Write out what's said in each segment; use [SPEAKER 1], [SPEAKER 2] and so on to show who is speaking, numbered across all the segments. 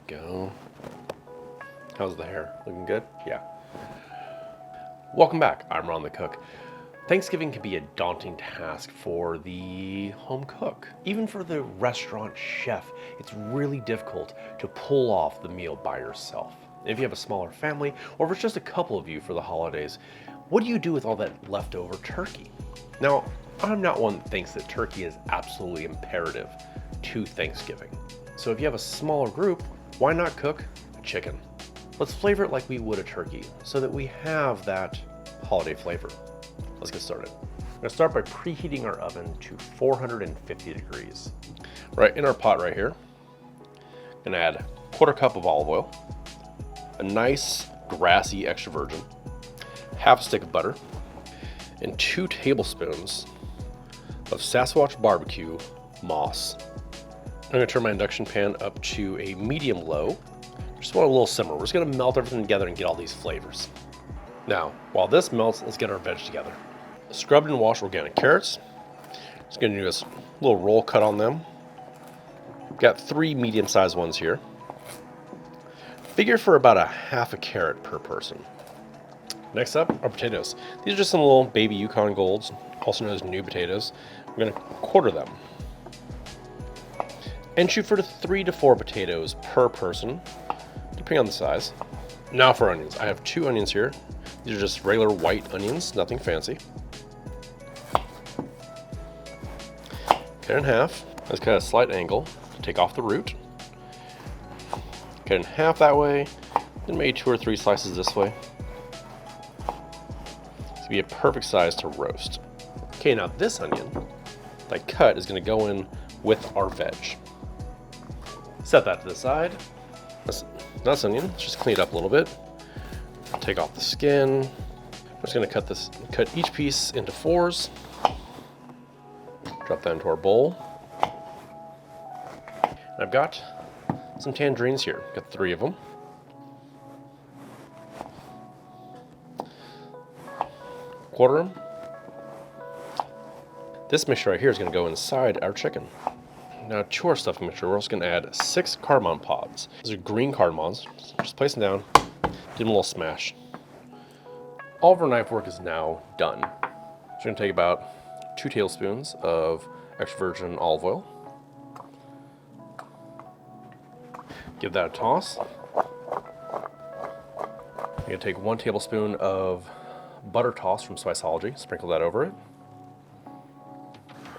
[SPEAKER 1] Go. How's the hair? Looking good? Yeah. Welcome back. I'm Ron the Cook. Thanksgiving can be a daunting task for the home cook. Even for the restaurant chef, it's really difficult to pull off the meal by yourself. If you have a smaller family, or if it's just a couple of you for the holidays, what do you do with all that leftover turkey? Now, I'm not one that thinks that turkey is absolutely imperative to Thanksgiving. So if you have a smaller group, why not cook a chicken? Let's flavor it like we would a turkey so that we have that holiday flavor. Let's get started. I'm gonna start by preheating our oven to 450 degrees. Right in our pot right here, I'm gonna add a quarter cup of olive oil, a nice grassy extra virgin, half a stick of butter, and 2 tablespoons of Sasquatch barbecue moss. I'm gonna turn my induction pan up to a medium low. Just want a little simmer. We're just gonna melt everything together and get all these flavors. Now, while this melts, let's get our veg together. Scrubbed and washed organic carrots. Just gonna do this little roll cut on them. Got 3 medium-sized ones here. Figure for about a half a carrot per person. Next up, our potatoes. These are just some little baby Yukon Golds, also known as new potatoes. We're gonna quarter them. And shoot for 3 to 4 potatoes per person, depending on the size. Now for onions. I have 2 onions here. These are just regular white onions, nothing fancy. Cut it in half. Let's cut a slight angle to take off the root. Cut it in half that way, then maybe 2 or 3 slices this way. This will be a perfect size to roast. Okay, now this onion that I cut is going to go in with our veg. Set that to the side. This onion, let's just clean it up a little bit. Take off the skin. I'm just going to cut each piece into 4s. Drop that into our bowl. And I've got some tangerines here. Got 3 of them. Quarter them. This mixture right here is going to go inside our chicken. Now to our stuffing mixture, we're also going to add 6 cardamom pods. These are green cardamoms. Just place them down, give them a little smash. All of our knife work is now done. So we're going to take about 2 tablespoons of extra virgin olive oil. Give that a toss. We're going to take 1 tablespoon of butter toss from Spiceology, sprinkle that over it.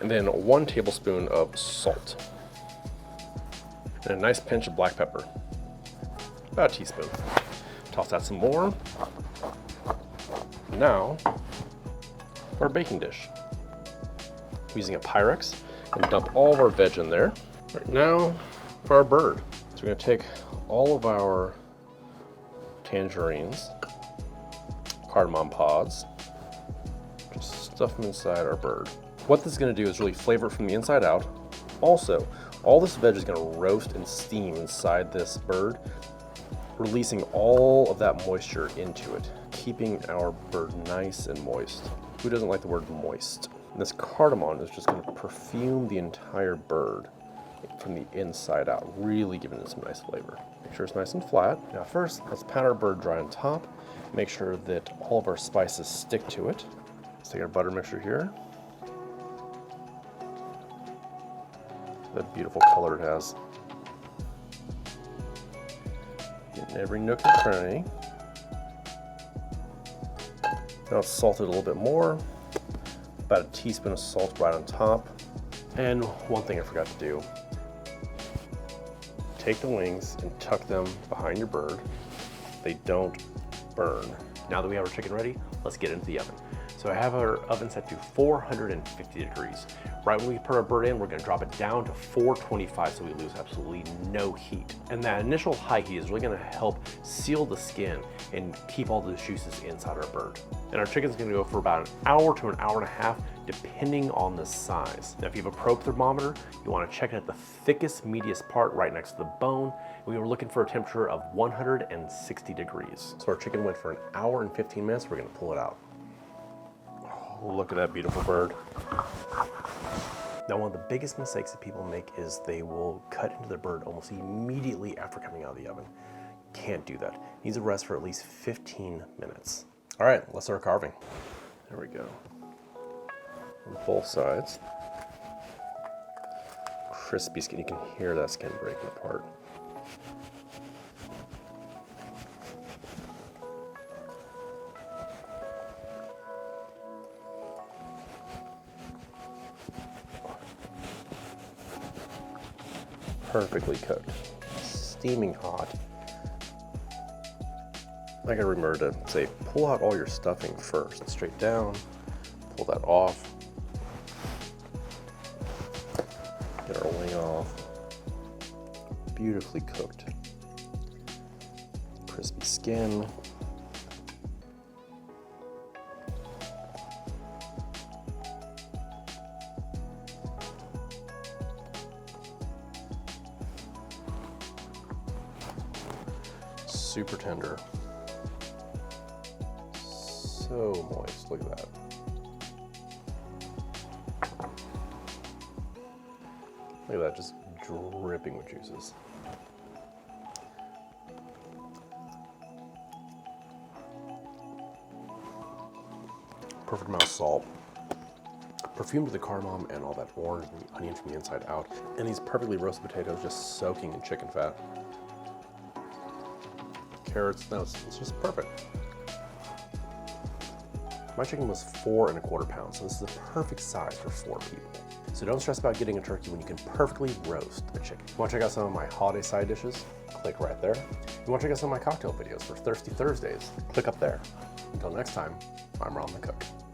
[SPEAKER 1] And then 1 tablespoon of salt. And a nice pinch of black pepper. About a teaspoon. Toss that some more. Now, for our baking dish. I'm using a Pyrex and dump all of our veg in there. Right now, for our bird. So we're going to take all of our tangerines, cardamom pods, just stuff them inside our bird. What this is going to do is really flavor it from the inside out. Also, all this veg is going to roast and steam inside this bird, releasing all of that moisture into it, keeping our bird nice and moist. Who doesn't like the word moist? And this cardamom is just going to perfume the entire bird from the inside out, really giving it some nice flavor. Make sure it's nice and flat. Now first, let's pat our bird dry on top. Make sure that all of our spices stick to it. Let's take our butter mixture here. That beautiful color it has. Getting every nook and cranny. Now let's salt it a little bit more. About a teaspoon of salt right on top. And one thing I forgot to do. Take the wings and tuck them behind your bird. They don't burn. Now that we have our chicken ready, let's get into the oven. So I have our oven set to 450 degrees. Right when we put our bird in, we're gonna drop it down to 425 so we lose absolutely no heat. And that initial high heat is really gonna help seal the skin and keep all the juices inside our bird. And our chicken's gonna go for about an hour to an hour and a half, depending on the size. Now, if you have a probe thermometer, you wanna check it at the thickest, meatiest part right next to the bone. We were looking for a temperature of 160 degrees. So our chicken went for an hour and 15 minutes. We're gonna pull it out. Oh, look at that beautiful bird. Now, one of the biggest mistakes that people make is they will cut into the bird almost immediately after coming out of the oven. Can't do that. It needs to rest for at least 15 minutes. All right, let's start carving. There we go. On both sides. Crispy skin, you can hear that skin breaking apart. Perfectly cooked, steaming hot. I gotta remember to say, pull out all your stuffing first. Straight down, pull that off. Get our wing off. Beautifully cooked. Crispy skin. Super tender. So moist, look at that. Look at that, just dripping with juices. Perfect amount of salt. Perfumed with the cardamom and all that orange and the onion from the inside out. And these perfectly roasted potatoes just soaking in chicken fat. Carrots, no, it's just perfect. My chicken was 4 1/4 pounds, so this is the perfect size for 4 people. So don't stress about getting a turkey when you can perfectly roast a chicken. You want to check out some of my holiday side dishes? Click right there. You want to check out some of my cocktail videos for Thirsty Thursdays? Click up there. Until next time, I'm Ron the Cook.